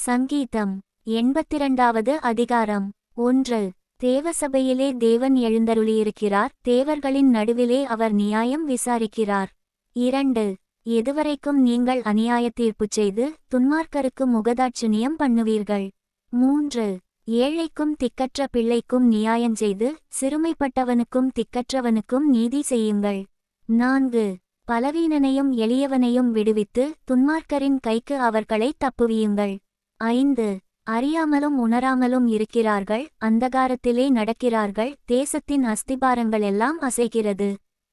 சங்கீதம் 82வது அதிகாரம். 1. தேவசபையிலே தேவன் எழுந்தருளியிருக்கிறார், தேவர்களின் நடுவிலே அவர் நியாயம் விசாரிக்கிறார். 2. எதுவரைக்கும் நீங்கள் அநியாயத் தீர்ப்புச் செய்து துன்மார்க்கருக்கு முகதாட்சிணியம் பண்ணுவீர்கள்? 3. ஏழைக்கும் திக்கற்ற பிள்ளைக்கும் நியாயஞ்செய்து சிறுமைப்பட்டவனுக்கும் திக்கற்றவனுக்கும் நீதி செய்யுங்கள். 4. பலவீனனையும் எளியவனையும் விடுவித்து துன்மார்க்கரின் கைக்கு அவர்களை தப்புவியுங்கள். 5. அறியாமலும் உணராமலும் இருக்கிறார்கள், அந்தகாரத்திலே நடக்கிறார்கள், தேசத்தின் அஸ்திபாரங்களெல்லாம் அசைகிறது.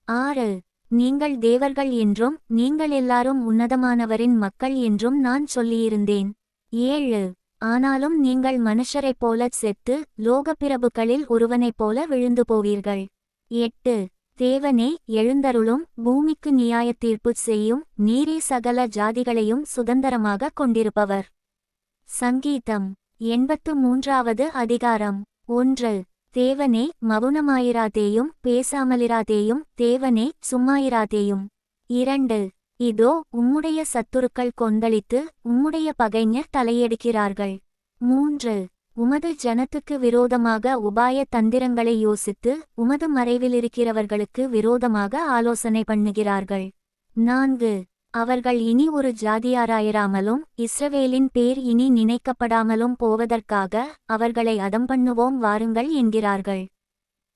6. நீங்கள் தேவர்கள் என்றும் நீங்கள் எல்லாரும் உன்னதமானவரின் மக்கள் என்றும் நான் சொல்லியிருந்தேன். 7. ஆனாலும் நீங்கள் மனுஷரைப் போலச் செத்து லோகப்பிரபுக்களில் ஒருவனைப் போல விழுந்து போவீர்கள். 8. தேவனே எழுந்தருளும், பூமிக்கு நியாயத் தீர்ப்புச் செய்யும், நீரே சகல ஜாதிகளையும் சுதந்தரமாக கொண்டிருப்பவர். சங்கீதம் 83வது அதிகாரம். 1. தேவனே மவுனமாயிராதேயும், பேசாமலிராதேயும், தேவனே சும்மாயிராதேயும். 2. இதோ உம்முடைய சத்துருக்கள் கொந்தளித்து உம்முடைய பகைஞர் தலையெடுக்கிறார்கள். 3. உமது ஜனத்துக்கு விரோதமாக உபாய தந்திரங்களை யோசித்து உமது மறைவிலிருக்கிறவர்களுக்கு விரோதமாக ஆலோசனை பண்ணுகிறார்கள். 4. அவர்கள் இனி ஒரு ஜாதியாராயிராமலும் இஸ்ரவேலின் பேர் இனி நினைக்கப்படாமலும் போவதற்காக அவர்களை அதம்பண்ணுவோம் வாருங்கள் என்கிறார்கள்.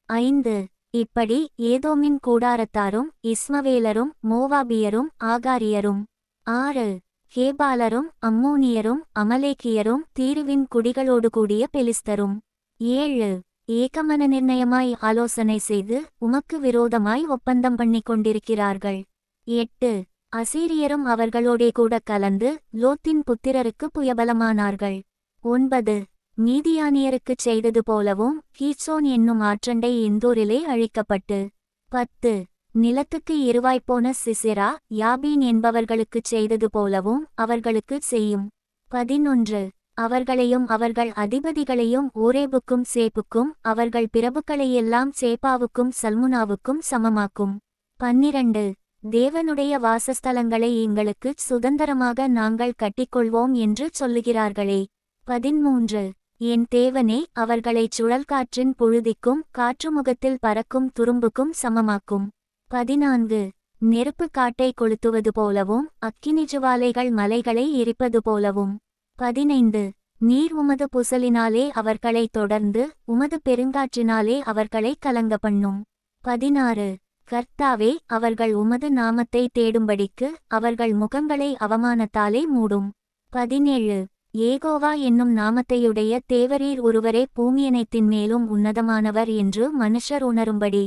5. இப்படி ஏதோமின் கூடாரத்தாரும் இஸ்மவேலரும் மோவாபியரும் ஆகாரியரும். 6. கேபாலரும் அம்மோனியரும் அமலேக்கியரும் தீருவின் குடிகளோடு கூடிய பெலிஸ்தரும். 7. ஏகமன நிர்ணயமாய் ஆலோசனை செய்து உமக்கு விரோதமாய் ஒப்பந்தம் பண்ணிக் கொண்டிருக்கிறார்கள். 8. அசீரியரும் அவர்களோடே கூட கலந்து லோத்தின் புத்திரருக்கு புயபலமானார்கள். 9. மீதியானியருக்குச் செய்தது போலவும் கீச்சோன் என்னும் ஆற்றண்டை எந்தோரிலே அழிக்கப்பட்டு. 10. நிலத்துக்கு எருவாய்ப்போன சிசெரா யாபீன் என்பவர்களுக்குச் செய்தது போலவும் அவர்களுக்குச் செய்யும். 11. அவர்களையும் அவர்கள் அதிபதிகளையும் ஓரேபுக்கும் சேப்புக்கும் அவர்கள் பிரபுக்களையெல்லாம் சேப்பாவுக்கும் சல்முனாவுக்கும் சமமாக்கும். 12. தேவனுடைய வாசஸ்தலங்களை எங்களுக்குச் சுதந்தரமாக நாங்கள் கட்டிக்கொள்வோம் என்று சொல்லுகிறார்களே. 13. என் தேவனே அவர்களைச் சுழல்காற்றின் புழுதிக்கும் காற்றுமுகத்தில் பறக்கும் துரும்புக்கும் சமமாக்கும். 14. நெருப்பு காட்டை கொளுத்துவது போலவும் அக்கினிஜுவாலைகள் மலைகளை எரிப்பது போலவும். 15. நீர் உமது புசலினாலே அவர்களை தொடர்ந்து உமது பெருங்காற்றினாலே அவர்களை கலங்க பண்ணும். 16. கர்த்தாவே அவர்கள் உமது நாமத்தை தேடும்படிக்கு அவர்கள் முகங்களை அவமானத்தாலே மூடும். 17. ஏகோவா என்னும் நாமத்தையுடைய தேவரீர் ஒருவரே பூமியனைத்தின் மேலும் உன்னதமானவர் என்று மனுஷர் உணரும்படி.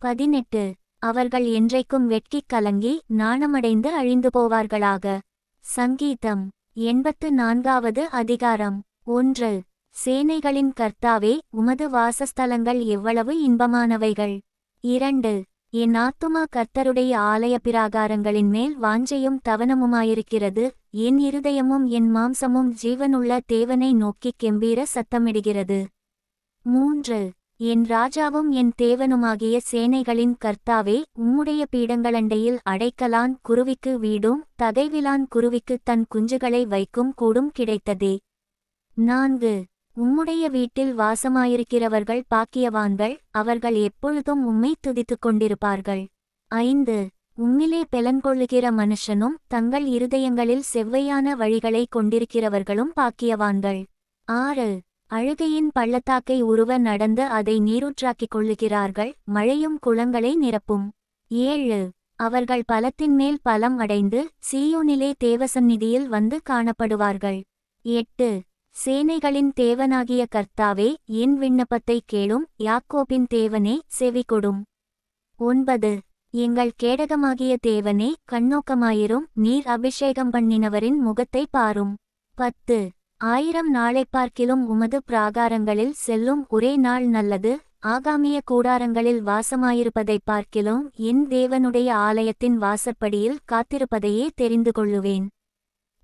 18. அவர்கள் என்றைக்கும் வெட்கிக் கலங்கி நாணமடைந்து அழிந்து போவார்களாக. சங்கீதம் 84வது அதிகாரம். 1. சேனைகளின் கர்த்தாவே உமது வாசஸ்தலங்கள் எவ்வளவு இன்பமானவைகள். 2. என் ஆத்துமா கர்த்தருடைய ஆலய பிராகாரங்களின் மேல் வாஞ்சையும் தவனமுமாயிருக்கிறது, என் இருதயமும் என் மாம்சமும் ஜீவனுள்ள தேவனை நோக்கிக் கெம்பீர சத்தமிடுகிறது. 3. என் ராஜாவும் என் தேவனுமாகிய சேனைகளின் கர்த்தாவே உம்முடைய பீடங்களண்டையில் அடைக்கலான் குருவிக்கு வீடும் தகைவிலான் குருவிக்குத் தன் குஞ்சுகளை வைக்கும் கூடும் கிடைத்ததே. 4. உம்முடைய வீட்டில் வாசமாயிருக்கிறவர்கள் பாக்கியவான்கள், அவர்கள் எப்பொழுதும் உம்மை துதித்துக் கொண்டிருப்பார்கள். 5. உம்மிலே பெலன்கொள்ளுகிற மனுஷனும் தங்கள் இருதயங்களில் செவ்வையான வழிகளை கொண்டிருக்கிறவர்களும் பாக்கியவான்கள். 6. அழுகையின் பள்ளத்தாக்கை உருவ நடந்து அதை நீரூற்றாக்கிக் கொள்ளுகிறார்கள், மழையும் குளங்களை நிரப்பும். 7. அவர்கள் பலத்தின்மேல் பலம் அடைந்து சீயோனிலே தேவசந்நிதியில் வந்து காணப்படுவார்கள். 8. சேனைகளின் தேவனாகிய கர்த்தாவே என் விண்ணப்பத்தைக் கேளும், யாக்கோபின் தேவனே செவிகொடும். 9. எங்கள் கேடகமாகிய தேவனே கண்ணோக்கமாயிரும், நீர் அபிஷேகம் பண்ணினவரின் முகத்தை பாரும். 10. 1000 நாளைப் பார்க்கிலும் உமது பிராகாரங்களில் செல்லும் ஒரே நாள் நல்லது, ஆகாமிய கூடாரங்களில் வாசமாயிருப்பதைப் பார்க்கிலும் என் தேவனுடைய ஆலயத்தின் வாசற்படியில் காத்திருப்பதையே தெரிந்து கொள்ளுவேன்.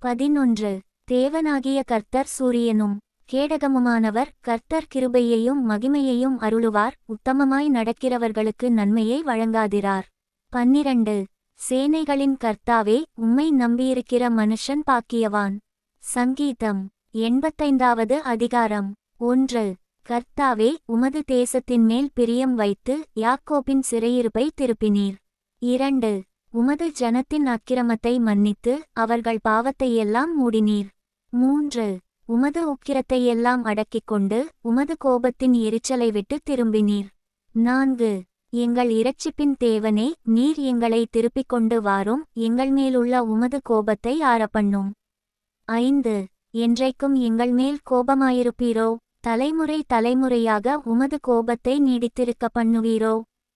11. தேவனாகிய கர்த்தர் சூரியனும் கேடகமுமானவர், கர்த்தர் கிருபையையும் மகிமையையும் அருளுவார், உத்தமமாய் நடக்கிறவர்களுக்கு நன்மையை வழங்காதிரார். 12. சேனைகளின் கர்த்தாவே உம்மை நம்பியிருக்கிற மனுஷன் பாக்கியவான். சங்கீதம் 85வது அதிகாரம். 1. கர்த்தாவே, உமது தேசத்தின் மேல் பிரியம் வைத்து யாக்கோபின் சிறையிருப்பை திருப்பினீர். 2. உமது ஜனத்தின் அக்கிரமத்தை மன்னித்து அவர்கள் பாவத்தையெல்லாம் மூடினீர். 3. உமது உக்கிரத்தையெல்லாம் அடக்கிக் கொண்டு உமது கோபத்தின் எரிச்சலை விட்டு திரும்பினீர். 4. எங்கள் இரட்சிப்பின் தேவனே, நீர் எங்களை திருப்பிக் கொண்டு வாரும், எங்கள் மேலுள்ள உமது கோபத்தை ஆறப்பண்ணும். 5. என்றைக்கும் எங்கள் மேல் கோபமாயிருப்பீரோ? தலைமுறை தலைமுறையாக உமது கோபத்தை நீடித்திருக்க பண்ணுவீரோ?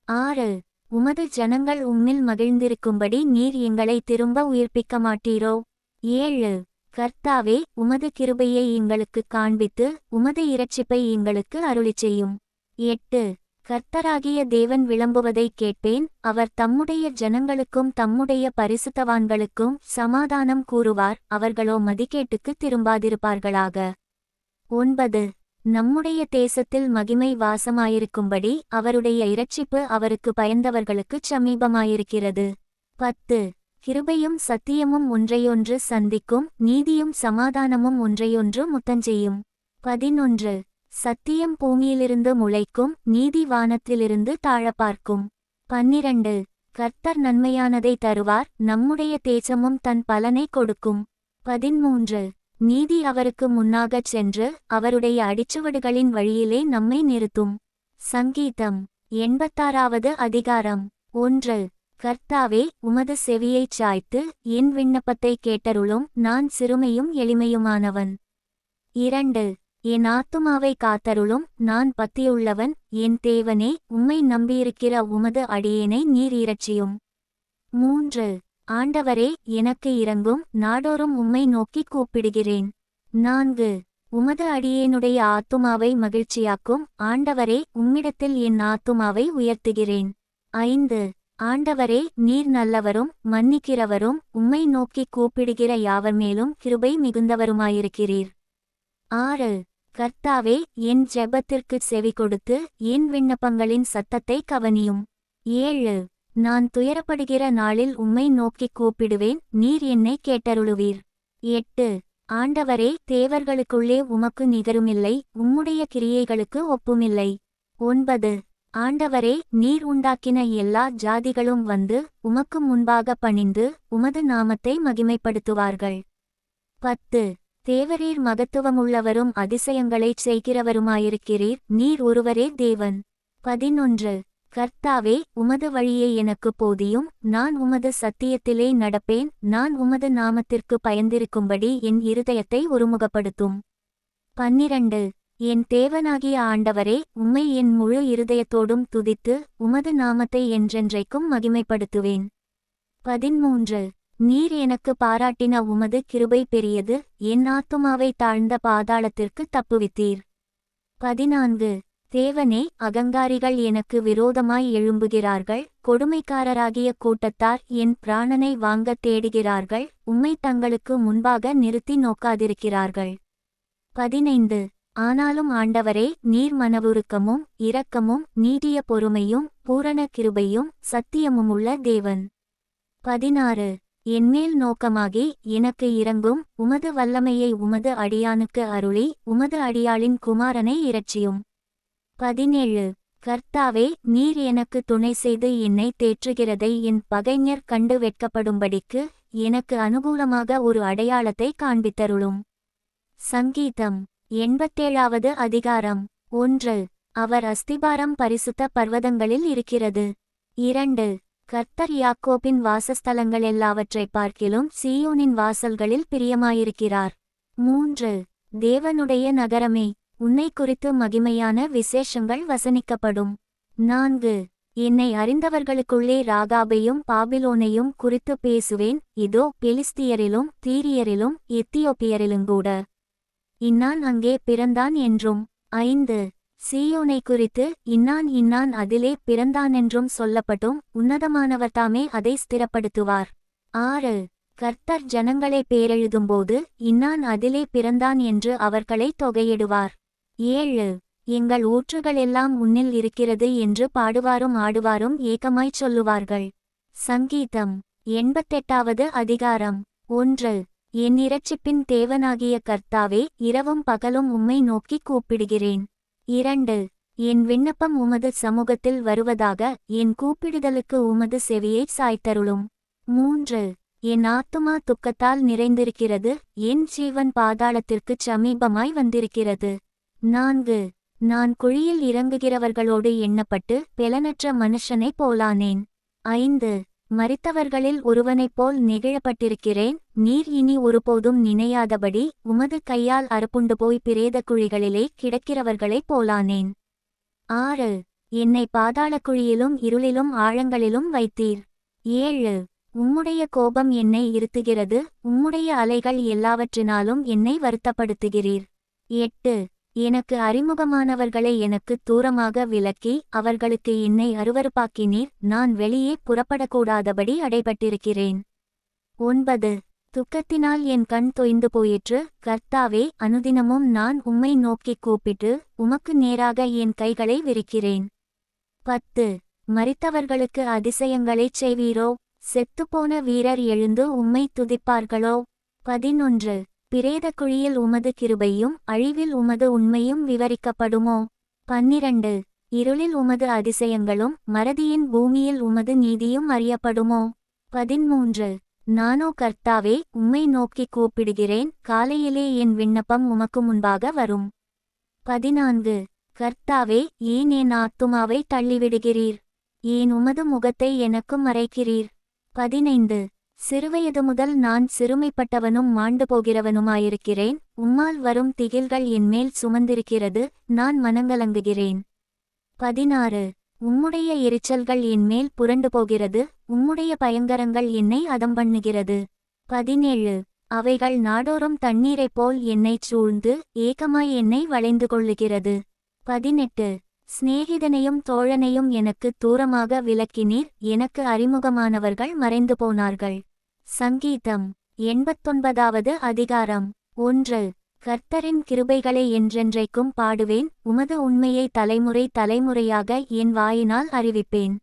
6. உமது ஜனங்கள் உம்மில் மகிழ்ந்திருக்கும்படி நீர் எங்களை திரும்ப உயிர்ப்பிக்க மாட்டீரோ? 7. கர்த்தாவே, உமது கிருபையை எங்களுக்குக் காண்பித்து உமது இரட்சிப்பை எங்களுக்கு அருளிச் செய்யும். 8. கர்த்தராகிய தேவன் விளம்புவதைக் கேட்பேன், அவர் தம்முடைய ஜனங்களுக்கும் தம்முடைய பரிசுத்தவான்களுக்கும் சமாதானம் கூறுவார், அவர்களோ மதிகேட்டுக்கு திரும்பாதிருப்பார்களாக. 9. நம்முடைய தேசத்தில் மகிமை வாசமாயிருக்கும்படி அவருடைய இரட்சிப்பு அவருக்கு பயந்தவர்களுக்குச் சமீபமாயிருக்கிறது. 10. கிருபையும் சத்தியமும் ஒன்றையொன்று சந்திக்கும், நீதியும் சமாதானமும் ஒன்றையொன்று முத்தஞ்செய்யும். 11. சத்தியம் பூமியிலிருந்து முளைக்கும், நீதி வானத்திலிருந்து தாழப்பார்க்கும். 12. கர்த்தர் நன்மையானதை தருவார், நம்முடைய தேசமும் தன் பலனை கொடுக்கும். 13. நீதி அவருக்கு முன்னாகச் சென்று அவருடைய அடிச்சுவடுகளின் வழியிலே நம்மை நிறுத்தும். சங்கீதம் 86வது அதிகாரம். 1. கர்த்தாவே, உமது செவியைச் சாய்த்து என் விண்ணப்பத்தை கேட்டருளும், நான் சிறுமையும் எளிமையுமானவன். 2. என் ஆத்துமாவை காத்தருளும், நான் பக்தியுள்ளவன், என் தேவனே, உம்மை நம்பியிருக்கிற உமது அடியேனை நீர் இரட்சியும். 3. ஆண்டவரே, எனக்கு இரங்கும், நாடோறும் உம்மை நோக்கி கூப்பிடுகிறேன். 4. உமது அடியேனுடைய ஆத்துமாவை மகிழ்ச்சியாக்கும், ஆண்டவரே, உம்மிடத்தில் என் ஆத்துமாவை உயர்த்துகிறேன். 5. ஆண்டவரே, நீர் நல்லவரும் மன்னிக்கிறவரும், உம்மை நோக்கி கூப்பிடுகிற யாவர் மேலும் கிருபை மிகுந்தவருமாயிருக்கிறீர். 6. கர்த்தாவே, என் ஜெபத்திற்குச் செவி கொடுத்து என் விண்ணப்பங்களின் சத்தத்தை கவனியும். 7. நான் துயரப்படுகிற நாளில் உம்மை நோக்கிக் கூப்பிடுவேன், நீர் என்னை கேட்டருளுவீர். 8. ஆண்டவரே, தேவர்களுக்குள்ளே உமக்கு நிகருமில்லை, உம்முடைய கிரியைகளுக்கு ஒப்புமில்லை. 9. ஆண்டவரே, நீர் உண்டாக்கின எல்லா ஜாதிகளும் வந்து உமக்கு முன்பாக பணிந்து உமது நாமத்தை மகிமைப்படுத்துவார்கள். 10. தேவரீர் மகத்துவமுள்ளவரும் அதிசயங்களைச் செய்கிறவருமாயிருக்கிறீர், நீர் ஒருவரே தேவன். 11. கர்த்தாவே, உமது வழியை எனக்கு போதியும், நான் உமது சத்தியத்திலே நடப்பேன், நான் உமது நாமத்திற்கு பயந்திருக்கும்படி என் இருதயத்தை ஒருமுகப்படுத்தும். 12. என் தேவனாகிய ஆண்டவரே, உம்மை என் முழு இருதயத்தோடும் துதித்து உமது நாமத்தை என்றென்றைக்கும் மகிமைப்படுத்துவேன். 13. நீர் எனக்கு பாராட்டின உமது கிருபை பெரியது, என் ஆத்துமாவை தாழ்ந்த பாதாளத்திற்கு தப்புவித்தீர். 14. தேவனே, அகங்காரிகள் எனக்கு விரோதமாய் எழும்புகிறார்கள், கொடுமைக்காரராகிய கூட்டத்தார் என் பிராணனை வாங்கத் தேடுகிறார்கள், உம்மை தங்களுக்கு முன்பாக நிறுத்தி நோக்காதிருக்கிறார்கள். 15. ஆனாலும் ஆண்டவரே, நீர் மனவுருக்கமும் இரக்கமும் நீடிய பொறுமையும் பூரண கிருபையும் சத்தியமுமுள்ள தேவன். 16. என்மேல் நோக்கமாகி எனக்கு இரங்கும், உமது வல்லமையை உமது அடியானுக்கு அருளி உமது அடியாளின் குமாரனை இரட்சியும். 17. கர்த்தாவே, நீர் எனக்கு துணை செய்து என்னை தேற்றுகிறதை என் பகைஞர் கண்டு வெட்கப்படும்படிக்கு எனக்கு அனுகூலமாக ஒரு அடையாளத்தை காண்பித்தருளும். சங்கீதம் 87வது அதிகாரம். 1. அவர் அஸ்திபாரம் பரிசுத்த பர்வதங்களில் இருக்கிறது. 2. கர்த்தர் யாக்கோபின் வாசஸ்தலங்களெல்லாவற்றைப் பார்க்கிலும் சீயோனின் வாசல்களில் பிரியமாயிருக்கிறார். 3. தேவனுடைய நகரமே, உன்னை குறித்து மகிமையான விசேஷங்கள் வசனிக்கப்படும். 4. என்னை அறிந்தவர்களுக்குள்ளே ராகாபையும் பாபிலோனையும் குறித்து பேசுவேன், இதோ பெலிஸ்தியரிலும் தீரியரிலும் எத்தியோப்பியரிலுங்கூட இன்னான் அங்கே பிறந்தான் என்றும். 5. சீயோனை குறித்து இன்னான் இன்னான் அதிலே பிறந்தானென்றும் சொல்லப்பட்டும் உன்னதமானவர்தாமே அதை ஸ்திரப்படுத்துவார். 6. கர்த்தர் ஜனங்களை பேரெழுதும்போது இன்னான் அதிலே பிறந்தான் என்று அவர்களை தொகையிடுவார். 7. எங்கள் ஊற்றுகளெல்லாம் உன்னில் இருக்கிறது என்று பாடுவாரும் ஆடுவாரும் ஏகமாய்ச் சொல்லுவார்கள். சங்கீதம் 88வது அதிகாரம். 1. என் இரட்சிப்பின் தேவனாகிய கர்த்தாவே, இரவும் பகலும் உம்மை நோக்கி கூப்பிடுகிறேன். 2. என் விண்ணப்பம் உமது சமூகத்தில் வருவதாக, என் கூப்பிடுதலுக்கு உமது செவியை சாய்த்தருளும். 3. என் ஆத்துமா துக்கத்தால் நிறைந்திருக்கிறது, என் ஜீவன் பாதாளத்திற்குச் சமீபமாய் வந்திருக்கிறது. 4. நான் குழியில் இறங்குகிறவர்களோடு எண்ணப்பட்டு பெலனற்ற மனுஷனைப் போலானேன். 5. மரித்தவர்களில் ஒருவனைப் போல் நெகிழப்பட்டிருக்கிறேன், நீர் இனி ஒருபோதும் நினையாதபடி உமது கையால் அறுப்புண்டு போய் பிரேத குழிகளிலே கிடக்கிறவர்களைப் போலானேன். 6. என்னை பாதாளக் குழியிலும் இருளிலும் ஆழங்களிலும் வைத்தீர். 7. உம்முடைய கோபம் என்னை இருத்துகிறது, உம்முடைய அலைகள் எல்லாவற்றினாலும் என்னை வருத்தப்படுத்துகிறீர். 8. எனக்கு அறிமுகமானவர்களை எனக்குத் தூரமாக விலக்கி அவர்களுக்கு என்னை அருவருப்பாக்கினீர், நான் வெளியே புறப்படக்கூடாதபடி அடைபட்டிருக்கிறேன். 9. துக்கத்தினால் என் கண் தொய்ந்து போயிற்று, கர்த்தாவே, அனுதினமும் நான் உம்மை நோக்கிக் கூப்பிட்டு உமக்கு நேராக என் கைகளை விரிக்கிறேன். 10. மரித்தவர்களுக்கு அதிசயங்களைச் செய்வீரோ, செத்துப்போன வீரர் எழுந்து உம்மை துதிப்பார்களோ. 11. பிரேத குழியில் உமது கிருபையும் அழிவில் உமது உண்மையும் விவரிக்கப்படுமோ. 12. இருளில் உமது அதிசயங்களும் மறதியின் பூமியில் உமது நீதியும் அறியப்படுமோ. 13. நானோ கர்த்தாவே, உம்மை நோக்கிக் கூப்பிடுகிறேன், காலையிலே என் விண்ணப்பம் உமக்கு முன்பாக வரும். 14. கர்த்தாவே, ஏன் என் ஆத்துமாவை தள்ளிவிடுகிறீர், ஏன் உமது முகத்தை எனக்கு மறைக்கிறீர். 15. சிறுவயது முதல் நான் சிறுமைப்பட்டவனும் மாண்டு போகிறவனுமாயிருக்கிறேன், உம்மால் வரும் திகில்கள் என்மேல் சுமந்திருக்கிறது, நான் மனங்கலங்குகிறேன். 16. உம்முடைய எரிச்சல்கள் என்மேல் புரண்டு போகிறது, உம்முடைய பயங்கரங்கள் என்னை அதம்பண்ணுகிறது. 17. அவைகள் நாடோறும் தண்ணீரைப் போல் என்னைச் சூழ்ந்து ஏகமாய் என்னை வளைந்து கொள்ளுகிறது. 18. சிநேகிதனையும் தோழனையும் எனக்கு தூரமாக விலக்கினீர், எனக்கு அறிமுகமானவர்கள் மறைந்து போனார்கள். சங்கீதம் 89வது அதிகாரம். 1. கர்த்தரின் கிருபைகளை என்றென்றைக்கும் பாடுவேன், உமது உண்மையை தலைமுறை தலைமுறையாக என் வாயினால் அறிவிப்பேன்.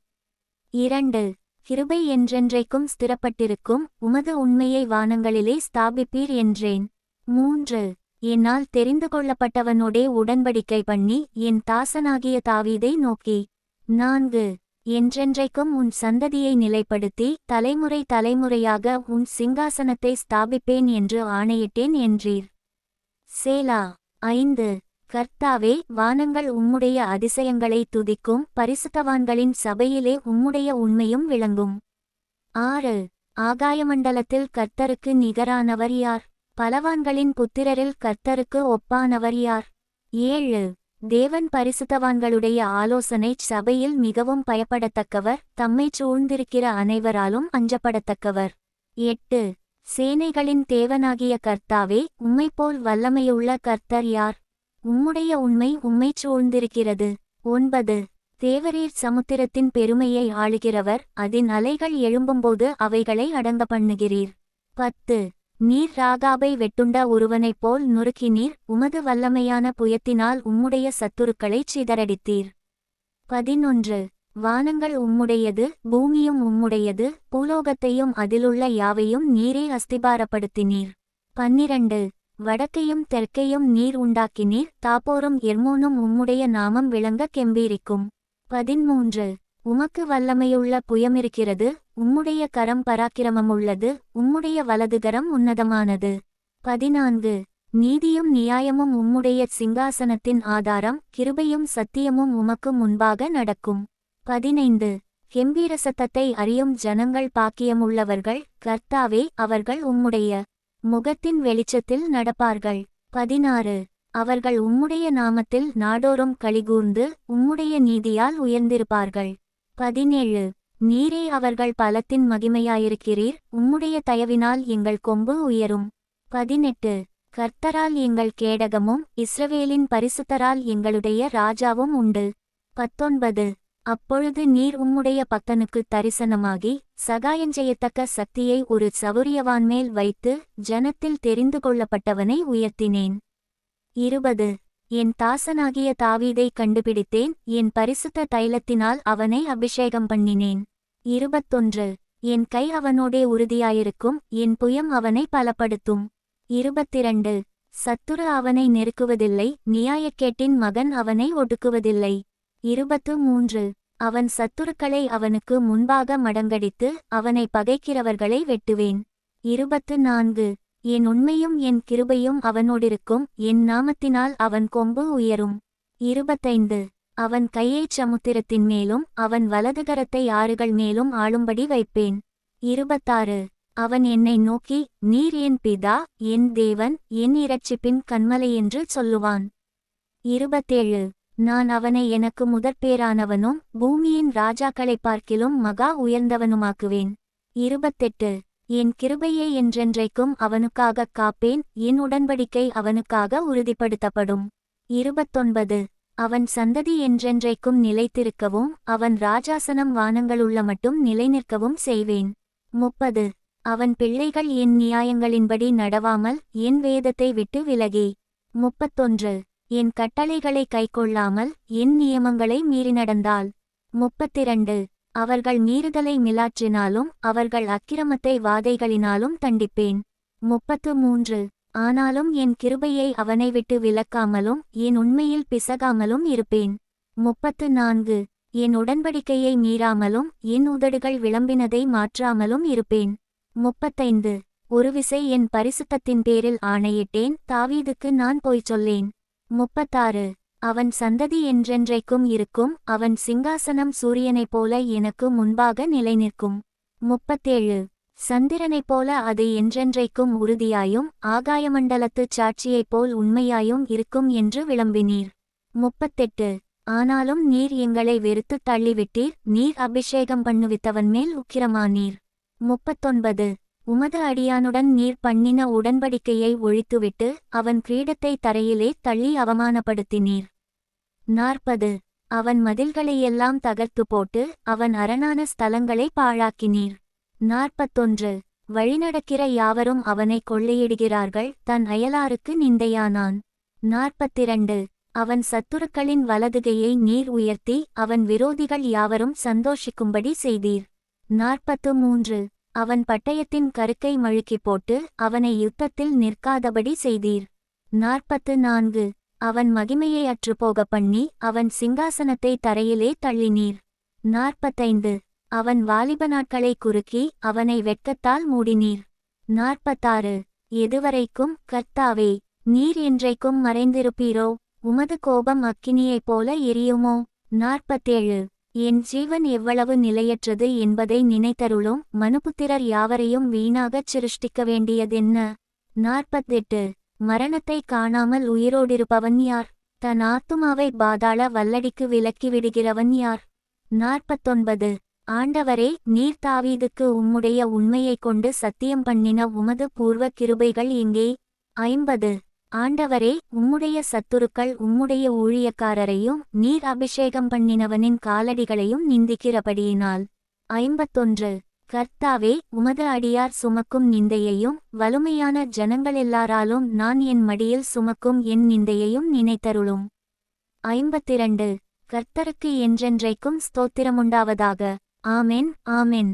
2. கிருபை என்றென்றைக்கும் ஸ்திரப்பட்டிருக்கும், உமது உண்மையை வானங்களிலே ஸ்தாபிப்பீர் என்றேன். 3. என்னால் தெரிந்து கொள்ளப்பட்டவனோடே உடன்படிக்கை பண்ணி என் தாசனாகிய தாவீதை நோக்கி. 4. என்றென்றைக்கும் உன் சந்ததியை நிலைப்படுத்தி தலைமுறை தலைமுறையாக உன் சிங்காசனத்தை ஸ்தாபிப்பேன் என்று ஆணையிட்டேன் என்றீர். சேலா. 5. கர்த்தாவே, வானங்கள் உம்முடைய அதிசயங்களை துதிக்கும், பரிசுத்தவான்களின் சபையிலே உம்முடைய உண்மையும் விளங்கும். 6. ஆகாயமண்டலத்தில் கர்த்தருக்கு நிகரானவர் யார், பலவான்களின் புத்திரரில் கர்த்தருக்கு ஒப்பானவர் யார். 7. தேவன் பரிசுத்தவான்களுடைய ஆலோசனை சபையில் மிகவும் பயப்படத்தக்கவர், தம்மைச் சூழ்ந்திருக்கிற அனைவராலும் அஞ்சப்படத்தக்கவர். 8. சேனைகளின் தேவனாகிய கர்த்தாவே, உம்மைப்போல் வல்லமையுள்ள கர்த்தர் யார், உம்முடைய உண்மை உம்மைச் சூழ்ந்திருக்கிறது. 9. தேவரீர் சமுத்திரத்தின் பெருமையை ஆளுகிறவர், அதன் அலைகள் எழும்பும்போது அவைகளை அடங்க பண்ணுகிறீர். 10. நீர் ராகாபை வெட்டுண்ட ஒருவனைப் போல் நொறுக்கினீர், உமது வல்லமையான புயத்தினால் உம்முடைய சத்துருக்களைச் சிதறடித்தீர். 11. வானங்கள் உம்முடையது, பூமியும் உம்முடையது, பூலோகத்தையும் அதிலுள்ள யாவையும் நீரே அஸ்திபாரப்படுத்தினீர். 12. வடக்கையும் தெற்கையும் நீர் உண்டாக்கினீர், தாபோரும் எர்மோனும் உம்முடைய நாமம் விளங்க கெம்பீரிக்கும். 13. உமக்கு வல்லமையுள்ள புயமிருக்கிறது, உம்முடைய கரம் பராக்கிரமமுள்ளது, உம்முடைய வலதுகரம் உன்னதமானது. 14. நீதியும் நியாயமும் உம்முடைய சிங்காசனத்தின் ஆதாரம், கிருபையும் சத்தியமும் உமக்கு முன்பாக நடக்கும். 15. கெம்பீர சத்தத்தை அறியும் ஜனங்கள் பாக்கியமுள்ளவர்கள், கர்த்தாவே, அவர்கள் உம்முடைய முகத்தின் வெளிச்சத்தில் நடப்பார்கள். 16. அவர்கள் உம்முடைய நாமத்தில் நாடோறும் களிகூர்ந்து உம்முடைய நீதியால் உயர்ந்திருப்பார்கள். 17. நீரே அவர்கள் பலத்தின் மகிமையாயிருக்கிறீர், உம்முடைய தயவினால் எங்கள் கொம்பு உயரும். 18. கர்த்தரால் எங்கள் கேடகமும் இஸ்ரவேலின் பரிசுத்தரால் எங்களுடைய ராஜாவும் உண்டு. 19. அப்பொழுது நீர் உம்முடைய பக்தனுக்குத் தரிசனமாகி சகாயஞ்செய்யத்தக்க சக்தியை ஒரு சவுரியவான்மேல் வைத்து ஜனத்தில் தெரிந்து கொள்ளப்பட்டவனை உயர்த்தினேன். 20. என் தாசனாகிய தாவீதை கண்டுபிடித்தேன், என் பரிசுத்த தைலத்தினால் அவனை அபிஷேகம் பண்ணினேன். 21. என் கை அவனோடே உறுதியாயிருக்கும், என் புயம் அவனை பலப்படுத்தும். 22 சத்துரு அவனை நெருக்குவதில்லை, நியாயக்கேட்டின் மகன் அவனை ஒடுக்குவதில்லை. 23 அவன் சத்துருக்களை அவனுக்கு முன்பாக மடங்கடித்து, அவனை பகைக்கிறவர்களை வெட்டுவேன். 24 என் உண்மையும் என் கிருபையும் அவனோடிருக்கும், என் நாமத்தினால் அவன் கொம்பு உயரும். 25 அவன் கையைச் சமுத்திரத்தின் மேலும், அவன் வலதுகரத்தை ஆறுகள் மேலும் ஆளும்படி வைப்பேன். 26 அவன் என்னை நோக்கி, நீர் என் பிதா, என் தேவன், என் இரட்சிப்பின் கன்மலை என்று சொல்லுவான். 27 நான் அவனை எனக்கு முதற்பேரானவனும், பூமியின் ராஜாக்களைப் பார்க்கிலும் மகா உயர்ந்தவனுமாக்குவேன். 28 என் கிருபையை என்றென்றைக்கும் அவனுக்காகக் காப்பேன், என் உடன்படிக்கை அவனுக்காக உறுதிப்படுத்தப்படும். 29 அவன் சந்ததி என்றென்றைக்கும் நிலைத்திருக்கவும், அவன் ராஜாசனம் வானங்களுள்ள மட்டும் நிலைநிற்கவும் செய்வேன். 30 அவன் பிள்ளைகள் என் நியாயங்களின்படி நடவாமல், என் வேதத்தை விட்டு விலகி. 31 என் கட்டளைகளை கைக்கொள்ளாமல், என் நியமங்களை மீறி நடந்தால். 32 அவர்கள் மீறுதலை மிலாற்றினாலும், அவர்கள் அக்கிரமத்தை வாதைகளினாலும் தண்டிப்பேன். 33 ஆனாலும் என் கிருபையை அவனை விட்டு விலக்காமலும், என் உண்மையில் பிசகாமலும் இருப்பேன். 34 என் உடன்படிக்கையை மீறாமலும், என் உதடுகள் விளம்பினதை மாற்றாமலும் இருப்பேன். 35 ஒருவிசை என் பரிசுத்தத்தின் பேரில் ஆணையிட்டேன், தாவீதுக்கு நான் பொய் சொல்லேன். 36 அவன் சந்ததி என்றென்றைக்கும் இருக்கும், அவன் சிங்காசனம் சூரியனைப் போல எனக்கு முன்பாக நிலைநிற்கும். 37 சந்திரனைப் போல அது என்றென்றைக்கும் உறுதியாயும், ஆகாயமண்டலத்துச் சாட்சியைப் போல் உண்மையாயும் இருக்கும் என்று விளம்பினீர். 38 ஆனாலும் நீர் எங்களை வெறுத்துத் தள்ளிவிட்டீர், நீர் அபிஷேகம் பண்ணுவித்தவன் மேல் உக்கிரமானீர். 39 உமது அடியானுடன் நீர் பண்ணின உடன்படிக்கையை ஒழித்துவிட்டு, அவன் கிரீடத்தை தரையிலே தள்ளி அவமானப்படுத்தினீர். 40 அவன் மதில்களையெல்லாம் தகர்த்து போட்டு, அவன் அரணான ஸ்தலங்களை பாழாக்கினீர். 41 வழிநடக்கிற யாவரும் அவனை கொள்ளையிடுகிறார்கள், தன் அயலாருக்கு நிந்தையானான். 42 அவன் சத்துருக்களின் வலதுகையை நீர் உயர்த்தி, அவன் விரோதிகள் யாவரும் சந்தோஷிக்கும்படி செய்தீர். 43 அவன் பட்டயத்தின் கருக்கை மழுக்கி போட்டு, அவனை யுத்தத்தில் நிற்காதபடி செய்தீர். 44 அவன் மகிமையை அற்றுப்போக பண்ணி, அவன் சிங்காசனத்தை தரையிலே தள்ளினீர். 45 அவன் வாலிப நாட்களை குறுக்கி, அவனை வெட்கத்தால் மூடினீர். 46 எதுவரைக்கும், கர்த்தாவே, நீர் என்றைக்கும் மறைந்திருப்பீரோ? உமது கோபம் அக்கினியைப் போல எரியுமோ? 47 என் ஜீவன் எவ்வளவு நிலையற்றது என்பதை நினைத்தருளும், மனுபுத்திரர் யாவரையும் வீணாகச் சிருஷ்டிக்க வேண்டியதென்ன? 48 மரணத்தை காணாமல் உயிரோடிருப்பவன் யார்? தன் ஆத்துமாவை பாதாள வல்லடிக்கு விலக்கிவிடுகிறவன் யார்? 49 ஆண்டவரே, நீர் தாவீதுக்கு உம்முடைய உண்மையைக் கொண்டு சத்தியம் பண்ணின உமது பூர்வ கிருபைகள் எங்கே? 50 ஆண்டவரே, உம்முடைய சத்துருக்கள் உம்முடைய ஊழியக்காரரையும், நீர் அபிஷேகம் பண்ணினவனின் காலடிகளையும் நிந்திக்கிறபடியினால். 51 கர்த்தாவே, உமது அடியார் சுமக்கும் நிந்தையையும், வலுமையான ஜனங்களெல்லாராலும் நான் என் மடியில் சுமக்கும் என் நிந்தையையும் நினைத்தருளும். 52 கர்த்தருக்கு என்றென்றைக்கும் ஸ்தோத்திரமுண்டாவதாக. ஆமென், ஆமென்.